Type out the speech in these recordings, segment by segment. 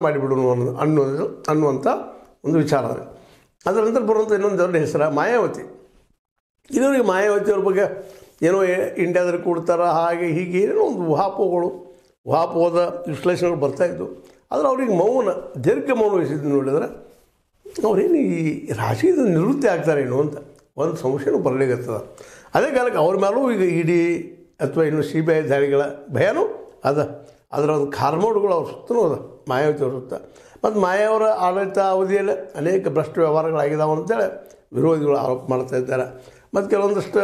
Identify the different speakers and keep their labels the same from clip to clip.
Speaker 1: ಮಾಡಿಬಿಡೋಣ ಅನ್ನುವಂಥ ಒಂದು ವಿಚಾರ ಇದೆ. ಅದರ ನಂತರ ಬರುವಂಥ ಇನ್ನೊಂದು ದೊಡ್ಡ ಹೆಸರು ಮಾಯಾವತಿ. ಇದರಿಗೆ ಮಾಯಾವತಿಯವ್ರ ಬಗ್ಗೆ ಏನೋ ಇಂಡಿಯಾದಲ್ಲಿ ಕೊಡ್ತಾರೆ ಹಾಗೆ ಹೀಗೆ ಏನೋ ಒಂದು ಊಹಾಪೋಹದ ವಿಶ್ಲೇಷಣೆಗಳು ಬರ್ತಾಯಿದ್ದು. ಆದರೆ ಅವ್ರಿಗೆ ದೀರ್ಘ ಮೌನ ವಹಿಸಿದ್ದು ನೋಡಿದ್ರೆ ಅವ್ರೇನು ಈ ರಾಜಕೀಯದ ನಿವೃತ್ತಿ ಆಗ್ತಾರೇನು ಅಂತ ಒಂದು ಸಂಶಯನೂ ಬರಲಿಕ್ಕತ್ತದ. ಅದೇ ಕಾಲಕ್ಕೆ ಅವ್ರ ಮೇಲೂ ಈಗ ಇಡಿ ಅಥವಾ ಇನ್ನು CBI ದಾಳಿಗಳ ಭಯನೂ ಅದರ ಒಂದು ಕಾರ್ಮೋಡ್ಗಳು ಅವ್ರ ಸುತ್ತಲೂ ಮಾಯಾವತಿ ಅವ್ರ ಸುತ್ತ. ಮತ್ತು ಮಾಯಾವರ ಆಡಳಿತ ಅವಧಿಯಲ್ಲಿ ಅನೇಕ ಭ್ರಷ್ಟ ವ್ಯವಹಾರಗಳಾಗಿದ್ದಾವೆ ಅಂತೇಳಿ ವಿರೋಧಿಗಳು ಆರೋಪ ಮಾಡ್ತಾ ಇದ್ದಾರೆ. ಮತ್ತು ಕೆಲವೊಂದಷ್ಟು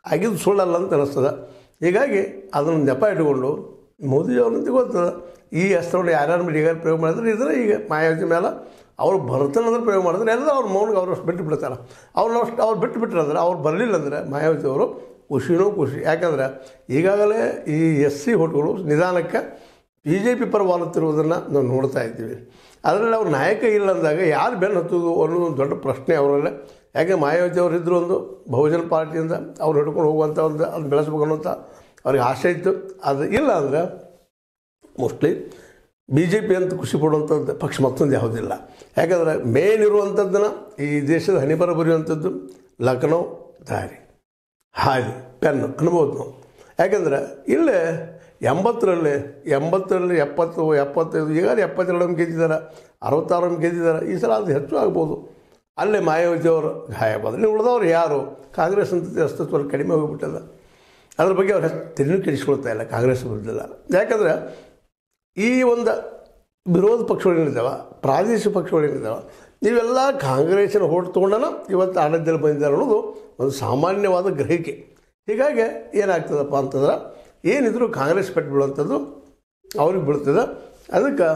Speaker 1: ಆಗಿದ್ದು ಸುಳ್ಳಲ್ಲ ಅಂತ ಅನ್ನಿಸ್ತದೆ. ಹೀಗಾಗಿ ಅದನ್ನು ನೆಪ ಇಟ್ಕೊಂಡು ಮೋದಿಯವ್ರಂತ ಗೊತ್ತದ ಈ ಅಸ್ತ್ರವನ್ನು ಯಾರ್ಯಾರ ಮೇಲೆ ಈಗ ಪ್ರಯೋಗ ಮಾಡಿದ್ರೆ ಇದನ್ನು ಈಗ ಮಾಯಾವತಿ ಮೇಲೆ ಅವ್ರು ಬರ್ತನಂದ್ರೆ ಪ್ರಯೋಗ ಮಾಡಿದ್ರೆ ಎಲ್ಲ ಅವ್ರ ಮೌನಿಗೆ ಅವ್ರಷ್ಟು ಬಿಟ್ಟು ಬಿಡ್ತಾರೆ. ಅವ್ರು ಬಿಟ್ಟರೆ ಅವ್ರು ಬರಲಿಲ್ಲ ಅಂದರೆ ಮಾಯಾವತಿ ಅವರು ಖುಷಿ. ಯಾಕಂದರೆ ಈಗಾಗಲೇ ಈ SC ಹೋಟ್ಗಳು ನಿಧಾನಕ್ಕೆ BJP ಪರ ವಾಲುತ್ತಿರುವುದನ್ನು ನಾವು ನೋಡ್ತಾ ಇದ್ದೀವಿ. ಅದರಲ್ಲಿ ಅವ್ರ ನಾಯಕ ಇಲ್ಲ ಅಂದಾಗ ಯಾರು ಬೆನ್ನು ಹತ್ತೋದು ಅನ್ನೋದು ಒಂದು ದೊಡ್ಡ ಪ್ರಶ್ನೆ ಅವರಲ್ಲೇ. ಯಾಕೆ ಮಾಯಾವತಿ ಅವರು ಇದ್ದರು ಒಂದು ಬಹುಜನ ಪಾರ್ಟಿಯಿಂದ ಅವ್ರು ಹಿಡ್ಕೊಂಡು ಹೋಗುವಂಥ ಒಂದು ಅದನ್ನು ಬೆಳೆಸ್ಬೇಕು ಅನ್ನೋಂಥ ಅವ್ರಿಗೆ ಆಸೆ ಇತ್ತು. ಅದು ಇಲ್ಲ ಅಂದರೆ ಮೋಸ್ಟ್ಲಿ BJP ಅಂತ ಖುಷಿ ಪಡುವಂಥದ್ದು ಪಕ್ಷ ಮತ್ತೊಂದು ಯಾವುದಿಲ್ಲ. ಯಾಕಂದರೆ ಮೇನ್ ಇರುವಂಥದ್ದನ್ನು ಈ ದೇಶದ ಹನಿಬರ ಬರೆಯುವಂಥದ್ದು ಲಖನೌ ದಾರಿ ಹಾದಿ ಪೆನ್ನು ಅನ್ಬೋದು ನಾವು. ಯಾಕಂದರೆ ಇಲ್ಲೇ 80ರಲ್ಲಿ 75 ಈಗ 72 ಗೆದ್ದಿದ್ದಾರೆ, 66 ಗೆದ್ದಿದ್ದಾರೆ. ಈ ಸಲ ಅದು ಹೆಚ್ಚು ಆಗ್ಬೋದು. ಅಲ್ಲೇ ಮಾಯಾವತಿಯವರು ಗಾಯಬಾದ್ರೆ ಉಳಿದವ್ರು ಯಾರು ಕಾಂಗ್ರೆಸ್ ಅಂತ ಅಸ್ತಿತ್ವದಲ್ಲಿ ಕಡಿಮೆ ಹೋಗಿಬಿಟ್ಟದ. ಅದ್ರ ಬಗ್ಗೆ ಅವ್ರು ತೆರಿನೂ ಕೆಡಿಸ್ಕೊಳ್ತಾ ಇಲ್ಲ ಕಾಂಗ್ರೆಸ್ ವಿರುದ್ಧ. ಯಾಕಂದರೆ ಈ ಒಂದು ವಿರೋಧ ಪಕ್ಷಗಳೇನಿದ್ದಾವೆ, ಪ್ರಾದೇಶಿಕ ಪಕ್ಷಗಳೇನಿದ್ದಾವೆ, ನೀವೆಲ್ಲ ಕಾಂಗ್ರೆಸ್ಸಿನ ಹೋಟ್ ತೊಗೊಂಡನ ಇವತ್ತು ಆಡಳಿತದಲ್ಲಿ ಬಂದಿದ್ದಾರೆ ಅನ್ನೋದು ಒಂದು ಸಾಮಾನ್ಯವಾದ ಗ್ರಹಿಕೆ. ಹೀಗಾಗಿ ಏನಾಗ್ತದಪ್ಪ ಅಂತಂದ್ರೆ ಏನಿದ್ರು ಕಾಂಗ್ರೆಸ್ ಪೆಟ್ಟು ಬೀಳುವಂಥದ್ದು ಅವ್ರಿಗೆ ಬೀಳ್ತದೆ. ಅದಕ್ಕೆ